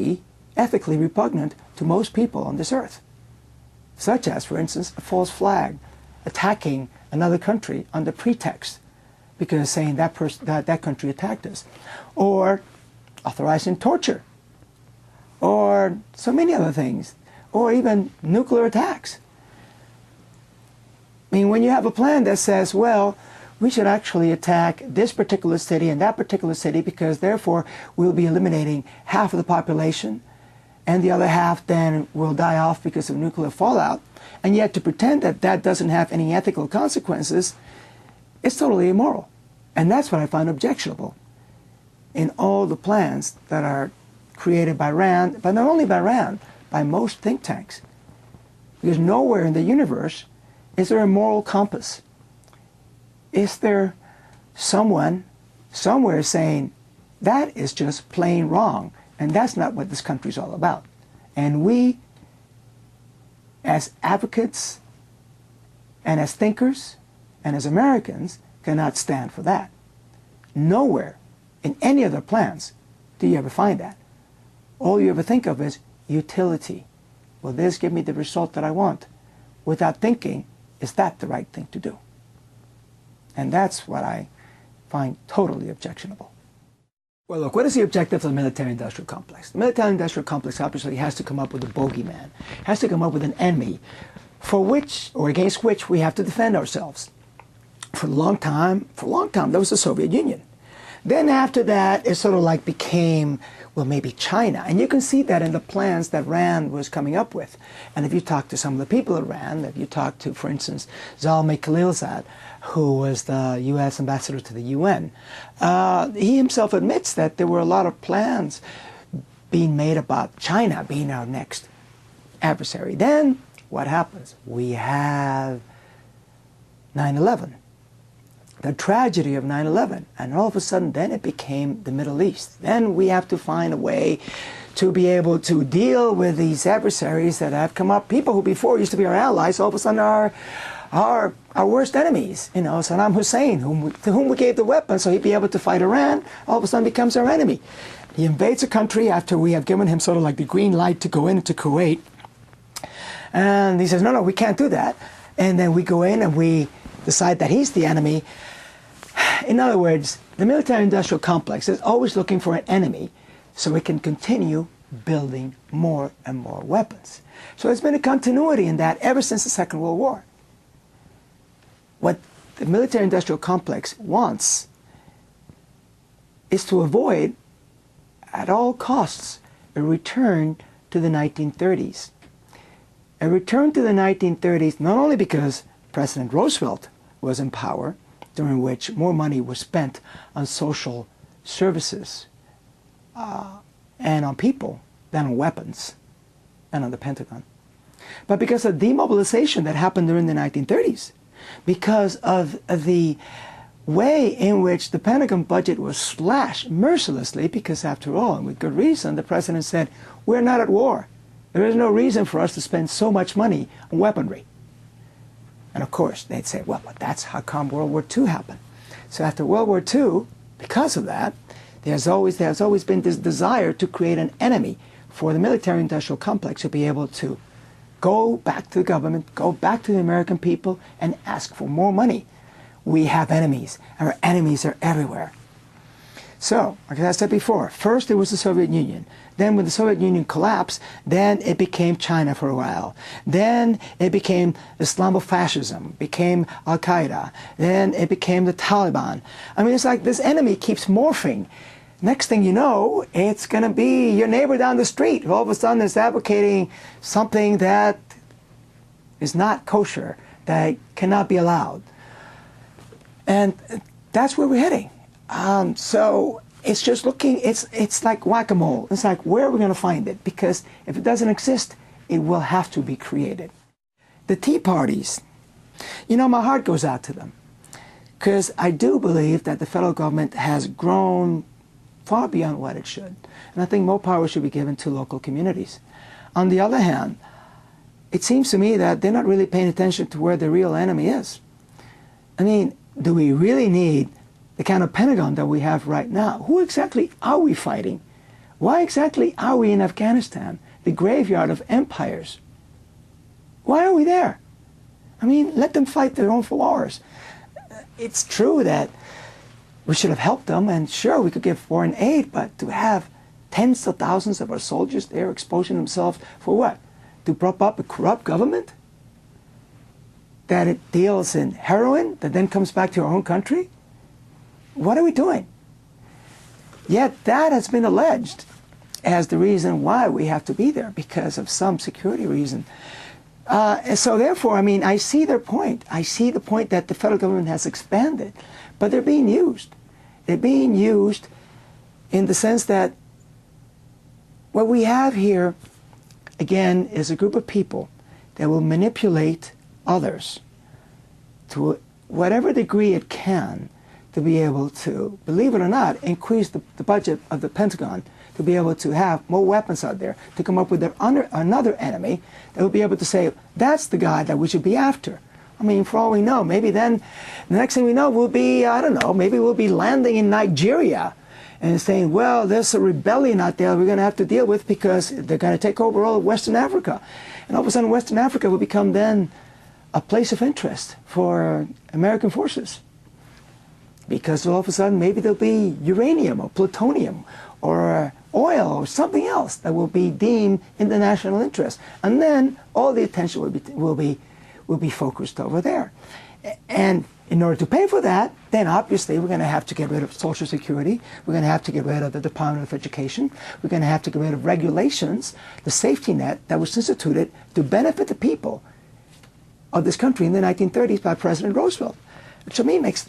be ethically repugnant to most people on this earth, such as, for instance, a false flag, attacking another country under pretext because saying that country attacked us, or authorizing torture, or so many other things, or even nuclear attacks. I mean, when you have a plan that says, well, we should actually attack this particular city and that particular city because therefore we'll be eliminating half of the population and the other half then will die off because of nuclear fallout, and yet to pretend that that doesn't have any ethical consequences, it's totally immoral. And that's what I find objectionable in all the plans that are created by RAND, but not only by RAND, by most think tanks. Because nowhere in the universe is there a moral compass. Is there someone somewhere saying that is just plain wrong, and that's not what this country's all about? And we, as advocates and as thinkers and as Americans, cannot stand for that. Nowhere in any of their plans do you ever find that. All you ever think of is utility. Will this give me the result that I want? Without thinking, is that the right thing to do? And that's what I find totally objectionable. Well, look, what is the objective of the military-industrial complex? The military-industrial complex obviously has to come up with a bogeyman, has to come up with an enemy for which, or against which, we have to defend ourselves. For a long time, there was the Soviet Union. Then after that, it sort of like became, well, maybe China. And you can see that in the plans that RAND was coming up with. And if you talk to some of the people at RAND, if you talk to, for instance, Zalmay Khalilzad, who was the U.S. ambassador to the UN, he himself admits that there were a lot of plans being made about China being our next adversary. Then what happens? We have 9/11. The tragedy of 9/11, and all of a sudden then it became the Middle East. Then we have to find a way to be able to deal with these adversaries that have come up. People who before used to be our allies, all of a sudden are our worst enemies. You know, Saddam Hussein, to whom we gave the weapons so he'd be able to fight Iran, all of a sudden becomes our enemy. He invades a country after we have given him sort of like the green light to go into Kuwait. And he says, no, we can't do that. And then we go in and we decide that he's the enemy. In other words, the military-industrial complex is always looking for an enemy so it can continue building more and more weapons. So there's been a continuity in that ever since the Second World War. What the military-industrial complex wants is to avoid, at all costs, a return to the 1930s. A return to the 1930s not only because President Roosevelt was in power, during which more money was spent on social services and on people than on weapons and on the Pentagon, but because of demobilization that happened during the 1930s, because of the way in which the Pentagon budget was slashed mercilessly, because after all, and with good reason, the president said, we're not at war. There is no reason for us to spend so much money on weaponry. And of course, they'd say, well, but that's how come World War II happened. So after World War II, because of that, there's always been this desire to create an enemy for the military-industrial complex to be able to go back to the government, go back to the American people, and ask for more money. We have enemies. Our enemies are everywhere. So, like I said before, first it was the Soviet Union. Then when the Soviet Union collapsed, then it became China for a while. Then it became Islamofascism, became Al-Qaeda. Then it became the Taliban. I mean, it's like this enemy keeps morphing. Next thing you know, it's going to be your neighbor down the street who all of a sudden is advocating something that is not kosher, that cannot be allowed. And that's where we're heading. So it's just looking, it's like whack-a-mole. It's like, where are we going to find it? Because if it doesn't exist, it will have to be created. The Tea Parties, you know, my heart goes out to them. Because I do believe that the federal government has grown far beyond what it should. And I think more power should be given to local communities. On the other hand, it seems to me that they're not really paying attention to where the real enemy is. I mean, do we really need the kind of Pentagon that we have right now? Who exactly are we fighting? Why exactly are we in Afghanistan, the graveyard of empires? Why are we there? I mean, let them fight their own wars. It's true that we should have helped them, and sure, we could give foreign aid, but to have tens of thousands of our soldiers there exposing themselves for what? To prop up a corrupt government that it deals in heroin that then comes back to our own country? What are we doing? Yet that has been alleged as the reason why we have to be there, because of some security reason. And so therefore, I mean, I see their point. I see the point that the federal government has expanded, but they're being used. They're being used in the sense that what we have here, again, is a group of people that will manipulate others to whatever degree it can to be able to, believe it or not, increase the budget of the Pentagon, to be able to have more weapons out there, to come up with another enemy that will be able to say, that's the guy that we should be after. I mean, for all we know, maybe then, the next thing we know, we'll be, I don't know, maybe we'll be landing in Nigeria and saying, well, there's a rebellion out there we're going to have to deal with because they're going to take over all of Western Africa. And all of a sudden, Western Africa will become then a place of interest for American forces. Because all of a sudden, maybe there'll be uranium or plutonium or oil or something else that will be deemed in the national interest. And then all the attention will be focused over there. And in order to pay for that, then obviously we're going to have to get rid of Social Security. We're going to have to get rid of the Department of Education. We're going to have to get rid of regulations, the safety net that was instituted to benefit the people of this country in the 1930s by President Roosevelt. Which to me makes,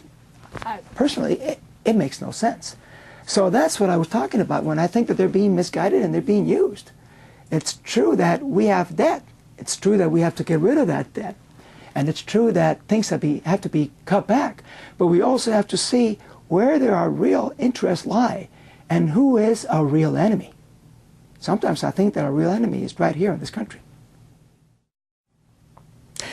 personally, it makes no sense. So that's what I was talking about when I think that they're being misguided and they're being used. It's true that we have debt. It's true that we have to get rid of that debt. And it's true that things have to be cut back. But we also have to see where there are real interests lie and who is our real enemy. Sometimes I think that our real enemy is right here in this country.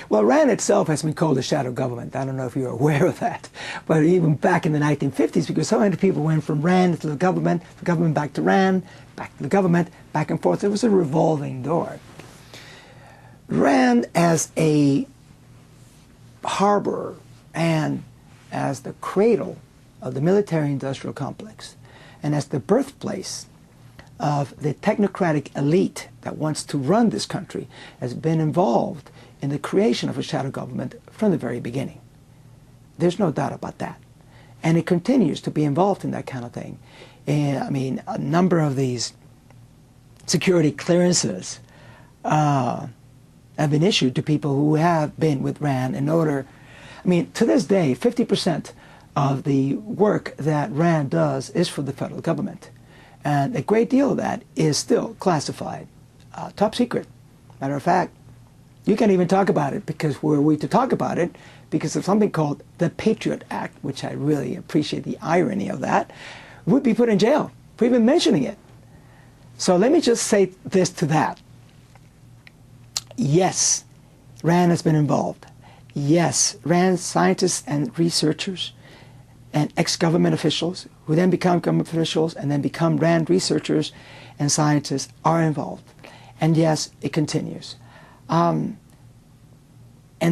Well, RAND itself has been called a shadow government. I don't know if you're aware of that. But even back in the 1950s, because so many people went from RAND to the government back to RAND, back to the government, back and forth. It was a revolving door. RAND as a harbor and as the cradle of the military-industrial complex and as the birthplace of the technocratic elite that wants to run this country has been involved in the creation of a shadow government from the very beginning. There's no doubt about that. And it continues to be involved in that kind of thing. And, I mean, a number of these security clearances have been issued to people who have been with RAND in order, I mean, to this day, 50% of the work that RAND does is for the federal government. And a great deal of that is still classified, top secret. Matter of fact, you can't even talk about it because were we to talk about it, because of something called the Patriot Act, which I really appreciate the irony of that, we'd be put in jail for even mentioning it. So let me just say this to that. Yes, RAND has been involved. Yes, RAND scientists and researchers and ex-government officials who then become government officials and then become RAND researchers and scientists are involved. And yes, it continues. And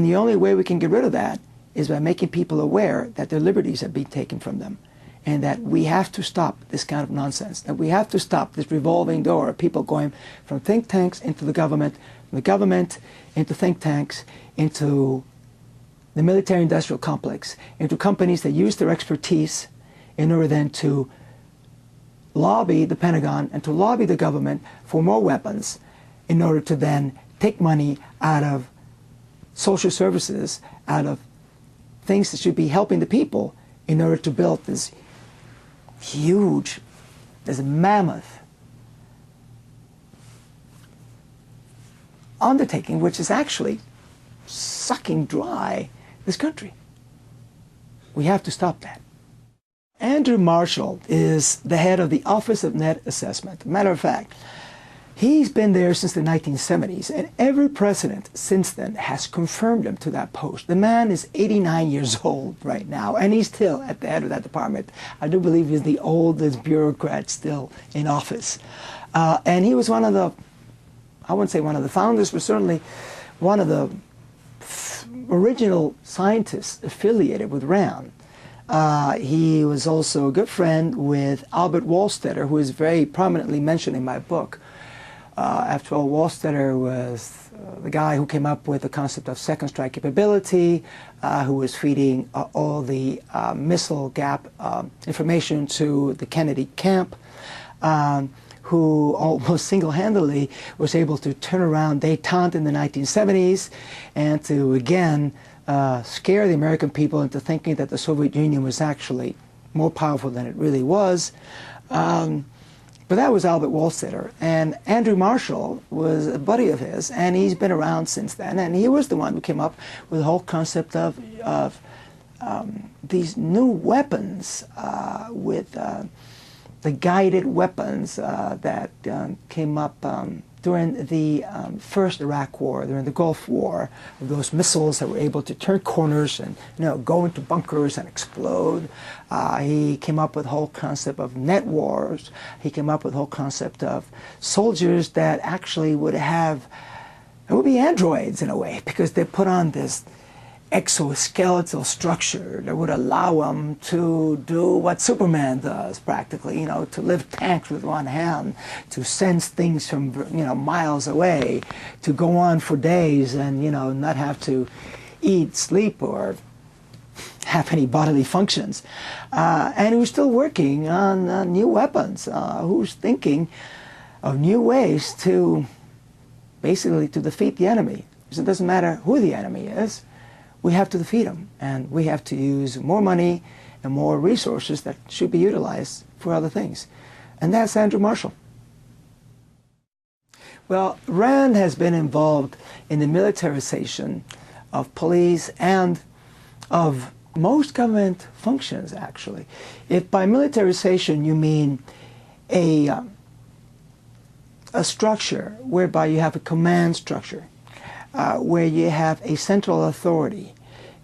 the only way we can get rid of that is by making people aware that their liberties have been taken from them and that we have to stop this kind of nonsense, that we have to stop this revolving door of people going from think tanks into the government, from the government into think tanks, into the military-industrial complex, into companies that use their expertise in order then to lobby the Pentagon and to lobby the government for more weapons in order to then take money out of social services, out of things that should be helping the people in order to build this huge, this mammoth undertaking, which is actually sucking dry this country. We have to stop that. Andrew Marshall is the head of the Office of Net Assessment. Matter of fact, He's been there since the 1970s, and every president since then has confirmed him to that post. The man is 89 years old right now, and he's still at the head of that department. I do believe he's the oldest bureaucrat still in office. And he was one of the, I wouldn't say one of the founders, but certainly one of the original scientists affiliated with RAND. He was also a good friend with Albert Wohlstetter, who is very prominently mentioned in my book. After all, Wohlstetter was the guy who came up with the concept of second strike capability, who was feeding all the missile gap information to the Kennedy camp, who almost single-handedly was able to turn around détente in the 1970s and to, again, scare the American people into thinking that the Soviet Union was actually more powerful than it really was. But that was Albert Wohlstetter. And Andrew Marshall was a buddy of his, and he's been around since then. And he was the one who came up with the whole concept of these new weapons, with the guided weapons that came up during the first Iraq War, during the Gulf War, those missiles that were able to turn corners and go into bunkers and explode. He came up with the whole concept of net wars. He came up with the whole concept of soldiers that actually would be androids in a way, because they put on this exoskeletal structure that would allow them to do what Superman does, practically, to lift tanks with one hand, to sense things from miles away, to go on for days and not have to eat, sleep, or have any bodily functions. And who's still working on new weapons, who's thinking of new ways to basically to defeat the enemy. Because it doesn't matter who the enemy is, we have to defeat them, and we have to use more money and more resources that should be utilized for other things. And that's Andrew Marshall. Well, RAND has been involved in the militarization of police and of most government functions, actually. If by militarization you mean a structure whereby you have a command structure, where you have a central authority,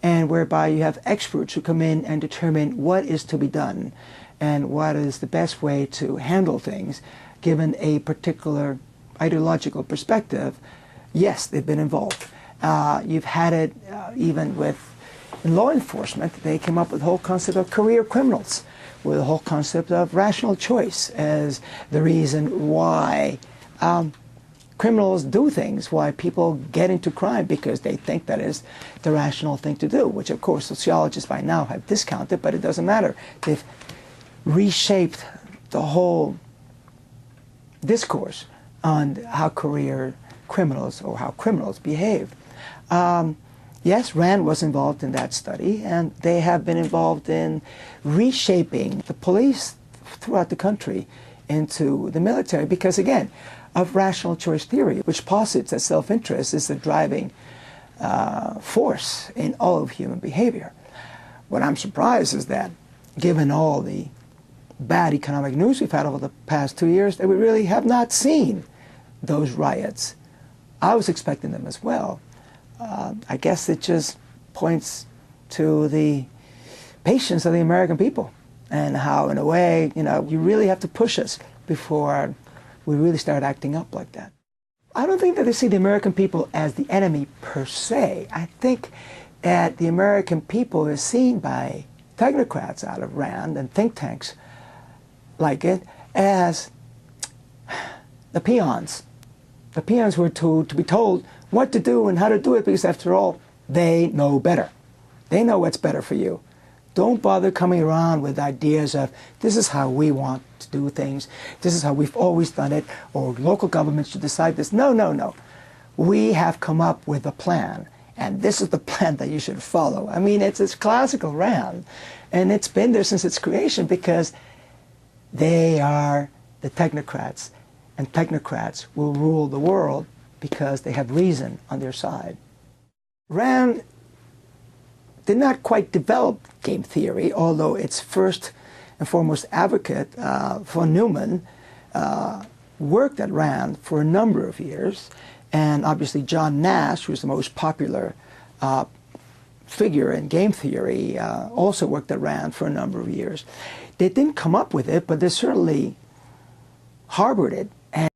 and whereby you have experts who come in and determine what is to be done and what is the best way to handle things given a particular ideological perspective, yes, they've been involved. You've had it even in law enforcement. They came up with the whole concept of career criminals, with the whole concept of rational choice as the reason why criminals do things, why people get into crime, because they think that is the rational thing to do, which of course sociologists by now have discounted, but it doesn't matter. They've reshaped the whole discourse on how career criminals or how criminals behave. Yes, RAND was involved in that study, and they have been involved in reshaping the police throughout the country into the military because, again, of rational choice theory, which posits that self-interest is the driving force in all of human behavior. What I'm surprised is that, given all the bad economic news we've had over the past 2 years, that we really have not seen those riots. I was expecting them as well. I guess it just points to the patience of the American people and how, in a way, you really have to push us before we really start acting up like that. I don't think that they see the American people as the enemy per se. I think that the American people is seen by technocrats out of RAND and think tanks like it as the peons. The peons who are to be told what to do and how to do it because, after all, they know better. They know what's better for you. Don't bother coming around with ideas of, this is how we want to do things, this is how we've always done it, or local governments should decide this. No, no, no. We have come up with a plan, and this is the plan that you should follow. I mean, it's classical RAND, and it's been there since its creation because they are the technocrats, and technocrats will rule the world because they have reason on their side. RAND did not quite develop game theory, although its first and foremost advocate, von Neumann, worked at RAND for a number of years, and obviously John Nash, who's the most popular figure in game theory, also worked at RAND for a number of years. They didn't come up with it, but they certainly harbored it